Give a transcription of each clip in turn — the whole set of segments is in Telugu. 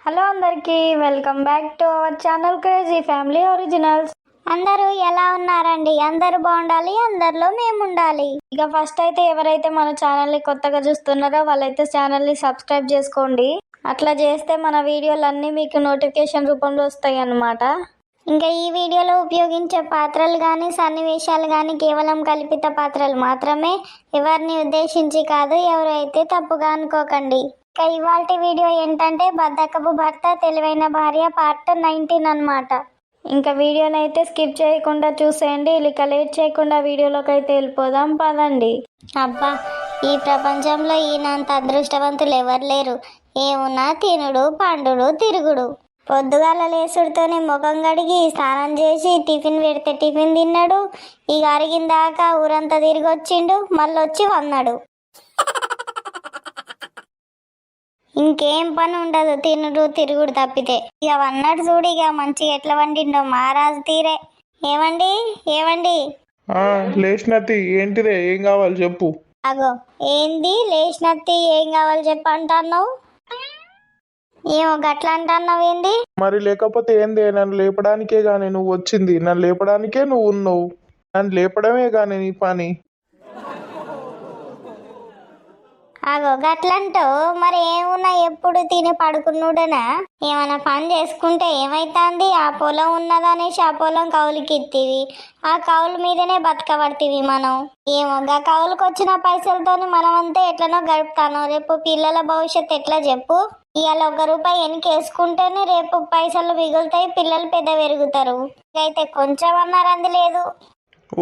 హలో అందరికీ welcome back to our channel crazy family originals. అందరూ ఎలా ఉన్నారండి? అందరూ బాగుండాలి, అందరిలో మేము ఉండాలి. ఇక ఫస్ట్ అయితే ఎవరైతే మన ఛానల్ని కొత్తగా చూస్తున్నారో వాళ్ళైతే ఛానల్ని సబ్స్క్రైబ్ చేసుకోండి. అట్లా చేస్తే మన వీడియోలన్నీ మీకు నోటిఫికేషన్ రూపంలో వస్తాయి అన్నమాట. ఇంకా ఈ వీడియోలో ఉపయోగించే పాత్రలు కానీ సన్నివేశాలు కానీ కేవలం కల్పిత పాత్రలు మాత్రమే, ఎవరిని ఉద్దేశించి కాదు. ఎవరైతే తప్పుగా అనుకోకండి. ఇక ఇవాల్టి వీడియో ఏంటంటే బద్దకపు భర్త తెలివైన భార్య పార్ట్ 19 అన్నమాట. ఇంకా వీడియోని అయితే స్కిప్ చేయకుండా చూసేయండి. ఇక లేట్ చేయకుండా వీడియోలోకి అయితే వెళ్ళిపోదాం పదండి. అబ్బా, ఈ ప్రపంచంలో ఈయనంత అదృష్టవంతులు ఎవరు లేరు. ఏమున్నా తినుడు, పండుడు, తిరుగుడు. పొద్దుగాల లేసుడితోనే ముఖం కడిగి స్నానం చేసి టిఫిన్ పెడితే టిఫిన్ తిన్నాడు. ఇక అరిగిందాకా ఊరంతా తిరిగి వచ్చిండు, మళ్ళీ వచ్చి వన్నాడు. ఇంకేం పని ఉండదు తినుడు తిరుగుడు తప్పితే. ఇక వన్నాడు చూడు, ఇక మంచిగా ఎట్లా వండిండో మహారాజు తీరే. ఏమండి ఏమండి? లేచినత్తి ఏంటిదే, ఏం కావాలి చెప్పు. అగో ఏంది లేచినత్తి ఏం కావాలి చెప్పు అంటున్నావు? ఏమో గట్లా అంటున్నావు ఏంది? మరి లేకపోతే ఏందే, నన్ను లేపడానికే గానీ నువ్వు వచ్చింది, నన్ను లేపడానికే నువ్వు ఉన్నావు, నన్ను లేపడమే గానీ నీ పని. అగో గట్లంటావు మరి ఏమున్నా ఎప్పుడు తిని పడుకున్నాడనా? ఏమైనా పని చేసుకుంటే ఏమైతుంది? ఆ పొలం ఉన్నదనేసి ఆ పొలం కౌలుకి ఇత్తివి, ఆ కౌలు మీదనే బతకబడుతుంది మనం. ఏమో గా కౌలుకి వచ్చిన పైసలతోని మనం అంతా ఎట్లనో గడుపుతాను. రేపు పిల్లల భవిష్యత్తు ఎట్లా చెప్పు? ఇవాళ ₹1 వెనకేసుకుంటేనే రేపు పైసలు మిగులుతాయి, పిల్లలు పెద్ద పెరుగుతారు. అయితే కొంచెం అన్నా రంది లేదు.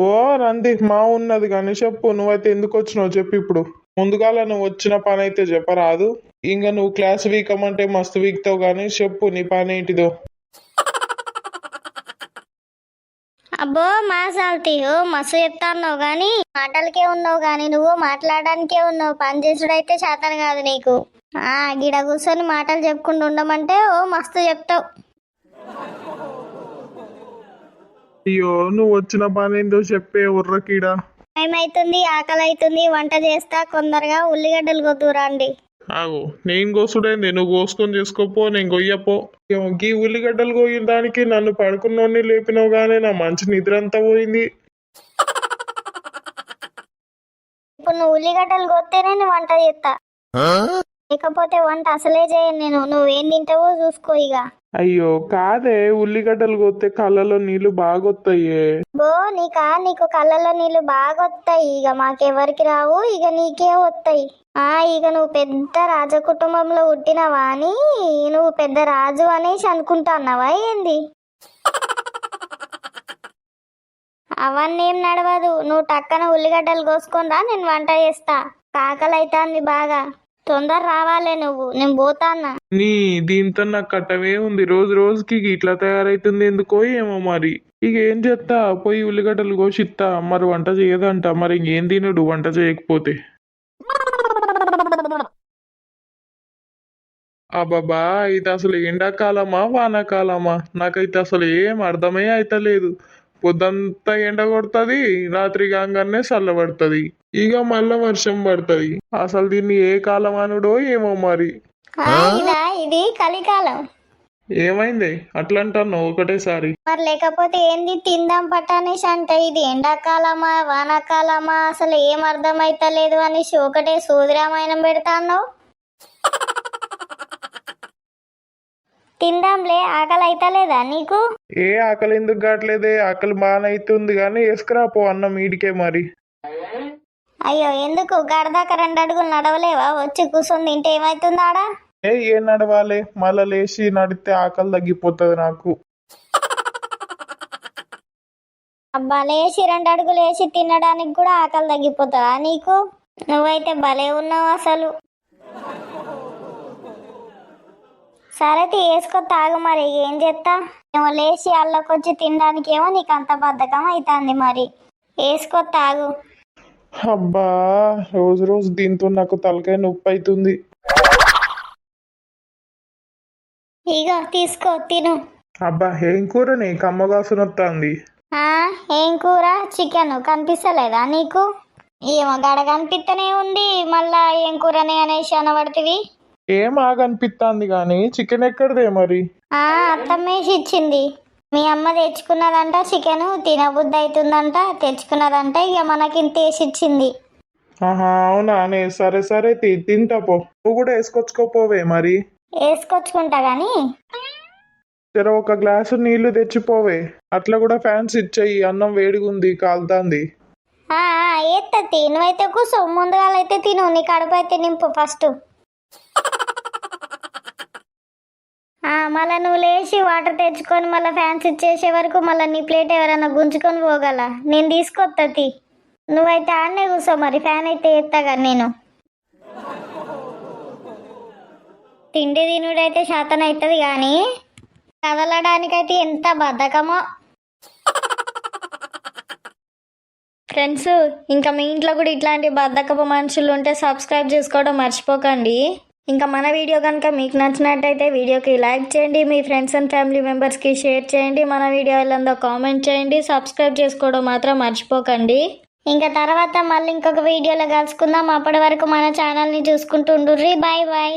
ఓ రంది మా ఉన్నది కానీ చెప్పు, నువ్వైతే ఎందుకు వచ్చినావు చెప్పు. ఇప్పుడు ముందుగాల నువ్వు వచ్చిన పని అయితే చెప్పరాదు. ఇంకా నువ్వు క్లాస్ వీకమంటే మస్తు వీక్తావు కానీ చెప్పు నీ పని ఏంటిదో. అబ్బో మా సాల్తీయో మస్తు చెప్తాన్నావు గాని మాటలకే ఉన్నావు గాని నువ్వు మాట్లాడడానికే ఉన్నావు. పని చేసుడైతే శాతం కాదు నీకు. గిడ కూర్చొని మాటలు చెప్పుకుంటూ ఉండమంటే ఓ మస్తు చెప్తావు. అయ్యో, నువ్వు వచ్చిన పని ఏందో చెప్పే ఉర్రకీడ. ఏమైతుంది? ఆకలి అవుతుంది, వంట చేస్తా, కొందరుగా ఉల్లిగడ్డలు కొద్దురండి. ఆగు, నేను కోసుడైంది, నువ్వు కోసుకొని చేసుకోపో, నేను కొయ్యపో. గీ ఉల్లిగడ్డలు కోయిన దానికి నన్ను పడుకున్నోడిని లేపినావు గానీ నా మంచి నిద్ర అంతా పోయింది. ఇప్పుడు నువ్వు ఉల్లిగడ్డలు కొత్తేనే నేను వంట చేస్తా, లేకపోతే వంట అసలే చేయను నేను. నువ్వేం తింటావో చూసుకో ఇక. అయ్యో కాదే, ఉల్లిగడ్డలు కొత్తే కళ్ళలో నీళ్లు బాగొత్తాయే. నీకు కళ్ళలో నీళ్ళు బాగా వస్తాయి. ఇక మాకెవరికి రావు, ఇక నీకే వస్తాయి. ఇక నువ్వు పెద్ద రాజ కుటుంబంలో పుట్టినవా అని నువ్వు పెద్ద రాజు అనేసి అనుకుంటున్నావా ఏంది? అవన్నీ ఏం నడవదు. నువ్వు టక్కన ఉల్లిగడ్డలు కోసుకొని రా, నేను వంట చేస్తా. కాకలు అవుతుంది బాగా, తొందర రావాలే నువ్వు, నేను పోతాన్నా. నీ దీంతో నాకు కట్టమే ఉంది, రోజు రోజుకి ఇట్లా తయారైతుంది ఎందుకో ఏమో. మరి ఇక ఏం చేస్తా, పోయి ఉల్లిగడ్డలు కోసిస్తా. మరి వంట చేయదంట, మరి ఇంకేం తినడు వంట చేయకపోతే. అబ్బాబా, ఇది అసలు ఎండాకాలమా వానాకాలమా? నాకైతే అసలు ఏం అర్థమే అయితలేదు. పొద్దంతా ఎండ కొడుతుంది, రాత్రి కాగానే చల్లబడుతుంది, ఇక మళ్ళా వర్షం పడుతుంది. అసలు దీన్ని ఏ కాలం అనుడో ఏమో మరి. ఇది కలికాలం. ఏమైంది అట్లా అంటాను ఒకటేసారి? మరి లేకపోతే ఏంది? తిందాం పట్టనేసి అంటే ఇది ఎండాకాలమా వానాకాలమా అసలు ఏం అర్థం అయితలేదు అనేసి ఒకటే సూదిరామాయణం పెడతాను. తిందాంలే, ఆకలి అయితలేదా నీకు? ఏ ఆకలి ఎందుకు కావట్లేదే, ఆకలి బాగానే అవుతుంది కానీ వేసుకురాపో అన్నం ఈడికే మరి. అయ్యో ఎందుకు? గడదాకా 2 అడుగులు నడవలేవా? వచ్చి కూర్చొని తింటే ఏమైతుంది ఆడ? ఏం నడవాలి, మళ్ళా లేచి నడితే ఆకలి తగ్గిపోతుంది నాకు. అబ్బా, లేచి 2 అడుగులు వేసి తినడానికి కూడా ఆకలి తగ్గిపోతుందా నీకు? నువ్వైతే భలే ఉన్నావు అసలు. సరే వేసుకో, తాగు. మరి ఏం చేస్తా? ఏమో లేచి అల్లకొచ్చి తినడానికి ఏమో నీకు అంత బద్ధకం అవుతుంది. మరి వేసుకో, తాగు. అబ్బా, రోజు రోజు దీంతో నాకు తలకాయ నొప్పి అవుతుంది. ఇగో తీసుకో, తిను. అబ్బా, ఏం కూరని కమ్మగాసునొత్తాంది. ఏం కూర? చికెన్. కనిపిస్తలేదా నీకు? ఏమో గడ కనిపిస్తూనే ఉంది, మళ్ళా ఏం కూరని అనేసి అనబడుతుంది. ఏం ఆగనిపిస్తుంది కానీ చికెన్ ఎక్కడిదే మరి? అత్తమ్మేసి ఇచ్చింది. మీ అమ్మ తెచ్చుకున్నదంట చికెన్, తినబుద్ధి అవుతుందంట తెచ్చుకున్నదంట, ఇక మనకి ఇంత వేసి ఇచ్చింది. ఆహా అవునా, సరే సరే తింటా పో. నువ్వు కూడా వేసుకొచ్చుకోపోవే మరి. వేసుకొచ్చుకుంటా గాని జర ఒక గ్లాసు నీళ్లు తెచ్చిపోవే. అట్లా కూడా ఫ్యాన్స్ ఇచ్చేయి, అన్నం వేడిగుంది కాలుతాంది. ఏత్తది, నువ్వైతే కూర్చో, ముందుగాలైతే తిను, నీ కడుపు అయితే నింపు ఫస్ట్. మళ్ళీ నువ్వు లేచి వాటర్ తెచ్చుకొని మళ్ళీ ఫ్యాన్స్ ఇచ్చేసే వరకు మళ్ళీ నీ ప్లేట్ ఎవరైనా గుంజుకొని పోగల, నేను తీసుకొత్తది. నువ్వైతే ఆడనే కూర్చో మరి, ఫ్యాన్ అయితే ఎత్తగా నేను. తిండి తినుడైతే శాతం అవుతుంది కానీ కదలడానికైతే ఎంత బద్ధకమో. ఫ్రెండ్స్, ఇంకా మీ ఇంట్లో కూడా ఇట్లాంటి బద్ధకపు మనుషులు ఉంటే సబ్స్క్రైబ్ చేసుకోవడం మర్చిపోకండి. ఇంకా మన వీడియో కనుక మీకు నచ్చినట్టయితే వీడియోకి లైక్ చేయండి, మీ ఫ్రెండ్స్ అండ్ ఫ్యామిలీ మెంబర్స్కి షేర్ చేయండి, మన వీడియో ఎలా కామెంట్ చేయండి, సబ్స్క్రైబ్ చేసుకోవడం మాత్రం మర్చిపోకండి. ఇంకా తర్వాత మళ్ళీ ఇంకొక వీడియోలో కలుసుకుందాం. అప్పటి వరకు మన ఛానల్ని చూసుకుంటూ ఉండుర్రి. Bye bye.